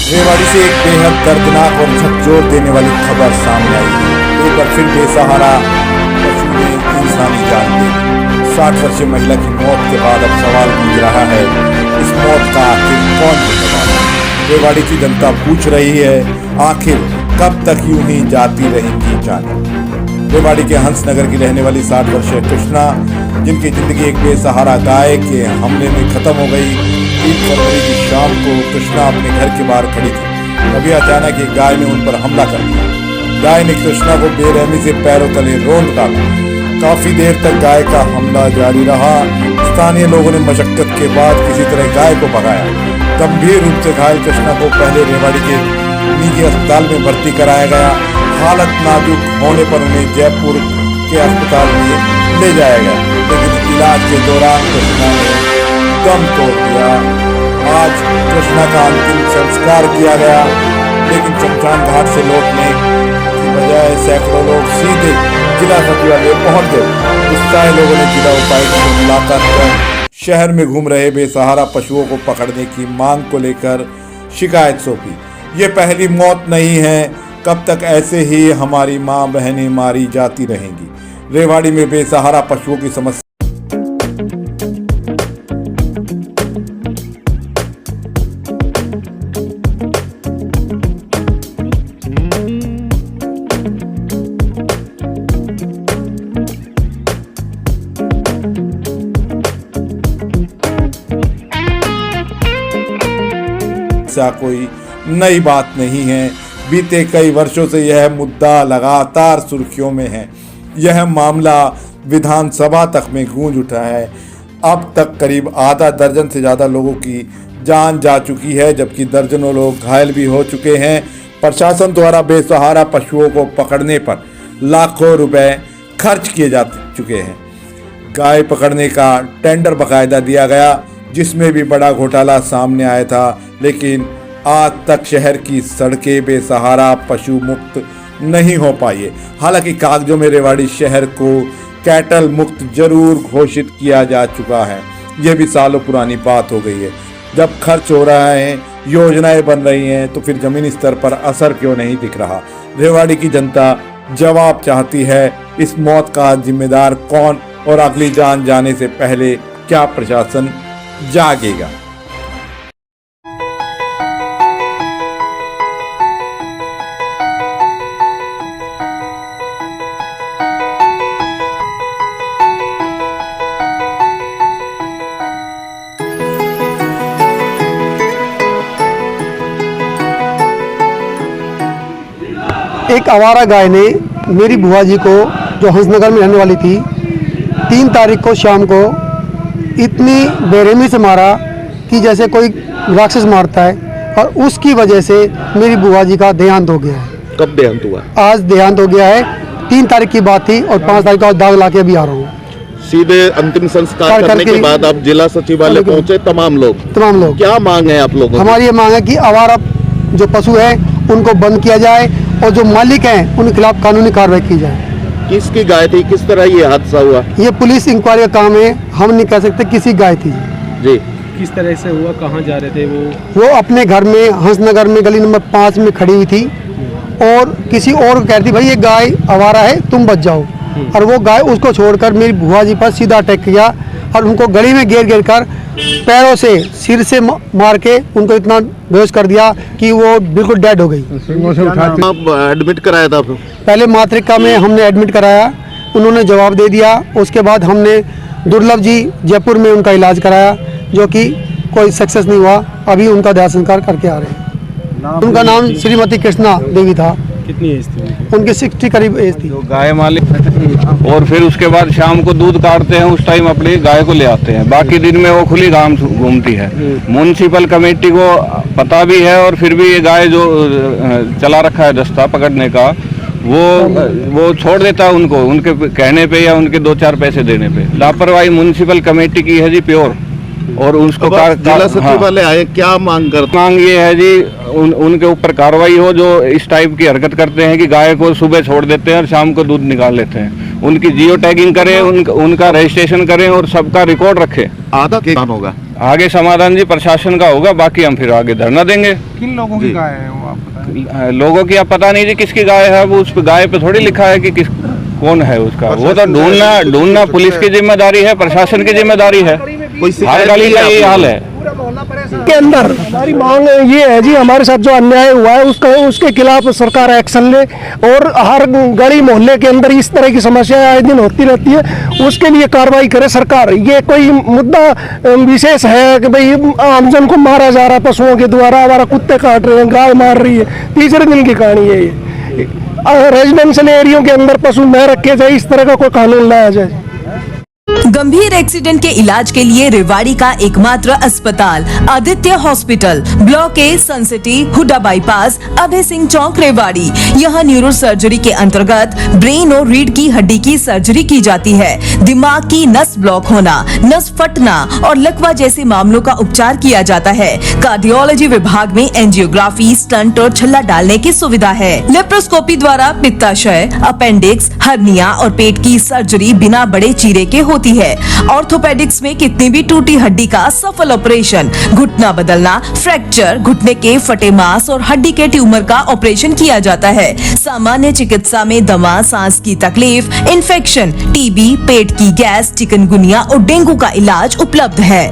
रेवाड़ी से एक बेहद दर्दनाक और झकझोर देने वाली खबर सामने आई है। एक बार फिर बेसहारा पशु ने इंसानी जान ली। 60 वर्षीय महिला की मौत के बाद अब सवाल गूंज रहा है, इस मौत का आखिर कौन जिम्मेदार है। रेवाड़ी की जनता पूछ रही है, आखिर कब तक यूं ही जाती रहेंगी जानें। रेवाड़ी के हंसनगर की रहने वाली 60 वर्षीय कृष्णा, जिनकी जिंदगी एक बेसहारा गाय के हमले में खत्म हो गई। 3 फरवरी की शाम को कृष्णा अपने घर के बाहर खड़ी थी, तभी अचानक एक गाय ने उन पर हमला कर दिया। गाय ने कृष्णा को बेरहमी से पैरों तले रोंद डाला। काफी देर तक गाय का हमला जारी रहा। स्थानीय लोगों ने मशक्कत के बाद किसी तरह गाय को भगाया। गंभीर रूप से घायल कृष्णा को पहले रेवाड़ी के निजी अस्पताल में भर्ती कराया गया। हालत नाजुक होने पर उन्हें जयपुर के अस्पताल में ले जाया गया, लेकिन इलाज के दौरान कृष्णा ने दम तोड़ दिया। आज कृष्णा का अंतिम संस्कार किया गया, लेकिन शमशान घाट से लौटने की बजाय सैकड़ों लोग सीधे जिला सचिवालय पहुंच गए। उत्साही लोगों ने जिला उपायुक्त से मुलाकात कर शहर में घूम रहे बेसहारा पशुओं को पकड़ने की मांग को लेकर शिकायत सौंपी। ये पहली मौत नहीं है, कब तक ऐसे ही हमारी माँ बहनें मारी जाती रहेंगी। रेवाड़ी में बेसहारा पशुओं की समस्या कोई नई बात नहीं है। बीते कई वर्षों से यह मुद्दा लगातार सुर्खियों में है। यह मामला विधानसभा तक में गूंज उठा है। अब तक करीब आधा दर्जन से ज़्यादा लोगों की जान जा चुकी है, जबकि दर्जनों लोग घायल भी हो चुके हैं। प्रशासन द्वारा बेसहारा पशुओं को पकड़ने पर लाखों रुपए खर्च किए जा चुके हैं। गाय पकड़ने का टेंडर बाकायदा दिया गया, जिसमें भी बड़ा घोटाला सामने आया था, लेकिन आज तक शहर की सड़कें बेसहारा पशु मुक्त नहीं हो पाई है। हालांकि कागजों में रेवाड़ी शहर को कैटल मुक्त जरूर घोषित किया जा चुका है। यह भी सालों पुरानी बात हो गई है। जब खर्च हो रहा है, योजनाएं बन रही हैं, तो फिर जमीनी स्तर पर असर क्यों नहीं दिख रहा। रेवाड़ी की जनता जवाब चाहती है, इस मौत का जिम्मेदार कौन और अगली जान जाने से पहले क्या प्रशासन जागेगा। एक आवारा गाय ने मेरी बुआ जी को, जो हंसनगर में रहने वाली थी, 3 तारीख को शाम को इतनी बेरहमी से मारा कि जैसे कोई राक्षस मारता है, और उसकी वजह से मेरी बुआ जी का देहांत हो गया है। कब देहांत हुआ? आज देहांत हो गया है। 3 तारीख की बात थी और 5 तारीख को दाग ला के अभी आ रहा हूँ। सीधे अंतिम संस्कार करने के बाद आप जिला सचिवालय पहुंचे। तमाम लोग क्या मांग है आप लोगों? हमारी ये मांग है कि आवारा जो पशु है उनको बंद किया जाए और जो मालिक हैं उनके खिलाफ कानूनी कार्रवाई की जाए। किसकी गाय थी, किस तरह ये हादसा हुआ? ये पुलिस इंक्वायरी का काम है, हम नहीं कह सकते किसी गाय थी जी। किस तरह से हुआ, कहाँ जा रहे थे वो अपने घर में हंसनगर में गली नंबर 5 में खड़ी हुई थी और किसी और को कहती, भाई ये गाय आवारा है, तुम बच जाओ। और वो गाय उसको छोड़कर मेरी बुआ जी पर सीधा अटैक किया और उनको गली में घेर कर पैरों से सिर से मार के उनको इतना बेहोश कर दिया कि वो बिल्कुल डेड हो गई। आप एडमिट कराया था? पहले मातृका में हमने एडमिट कराया, उन्होंने जवाब दे दिया। उसके बाद हमने दुर्लभ जी जयपुर में उनका इलाज कराया, जो कि कोई सक्सेस नहीं हुआ। अभी उनका दाह संस्कार करके आ रहे हैं। उनका नाम श्रीमती कृष्णा देवी था। कितनी एज थी उनकी 60 करीब एज थी। गाय मालिक और फिर उसके बाद शाम को दूध काटते हैं, उस टाइम अपनी गाय को ले आते हैं। बाकी दिन में वो खुली घाम घूमती है। म्युनिसिपल कमेटी को पता भी है, और फिर भी ये गाय जो चला रखा है दस्ता पकड़ने का, वो छोड़ देता है उनको, उनके कहने पे या उनके 2-4 पैसे देने पे। लापरवाही म्युनिसिपल कमेटी की है जी, प्योर। और उसको जिला सचिवालय आए, क्या मांग करते? मांग ये है जी, उनके ऊपर कार्रवाई हो जो इस टाइप की हरकत करते हैं कि गाय को सुबह छोड़ देते हैं और शाम को दूध निकाल लेते हैं। उनकी जियो टैगिंग करें, उनका रजिस्ट्रेशन करें और सबका रिकॉर्ड रखें। आधा किसान होगा। आगे समाधान जी प्रशासन का होगा, बाकी हम फिर आगे धरना देंगे। किन लोगों की गाय है वो आप बताएं? लोगों की अब पता नहीं जी किसकी गाय है, वो उस गाय पे थोड़ी लिखा है कि किस कौन है उसका, वो तो ढूंढना पुलिस की जिम्मेदारी है, प्रशासन की जिम्मेदारी है। हर गली का यही हाल है। के अंदर हमारी मांग ये है जी, हमारे साथ जो अन्याय हुआ है उसके खिलाफ सरकार एक्शन ले, और हर गली मोहल्ले के अंदर इस तरह की समस्याएं आए दिन होती रहती है, उसके लिए कार्रवाई करे सरकार। ये कोई मुद्दा विशेष है कि भाई आमजन को मारा जा रहा है पशुओं के द्वारा, हमारा कुत्ते काट रहे हैं, गाय मार रही है, तीसरे दिन की कहानी है ये। रेजिडेंशियल एरियो के अंदर पशु न रखे जाए, इस तरह का कोई कानून लाया जाए। गंभीर एक्सीडेंट के इलाज के लिए रेवाड़ी का एकमात्र अस्पताल Aditya hospital, block A, Sun City, HUDA bypass, Abhay Singh Chowk, Rewari. यहाँ न्यूरो सर्जरी के अंतर्गत ब्रेन और रीढ़ की हड्डी की सर्जरी की जाती है। दिमाग की नस ब्लॉक होना, नस फटना और लकवा जैसे मामलों का उपचार किया जाता है। कार्डियोलॉजी विभाग में एंजियोग्राफी, स्टंट और छल्ला डालने की सुविधा है। लेप्रोस्कोपी द्वारा पित्ताशय, अपेंडिक्स, हर्निया और पेट की सर्जरी बिना बड़े चीरे के होती है। ऑर्थोपेडिक्स में कितनी भी टूटी हड्डी का सफल ऑपरेशन, घुटना बदलना, फ्रैक्चर, घुटने के फटे मांस और हड्डी के ट्यूमर का ऑपरेशन किया जाता है। सामान्य चिकित्सा में दमा, सांस की तकलीफ, इन्फेक्शन, टीबी, पेट की गैस, चिकनगुनिया और डेंगू का इलाज उपलब्ध है।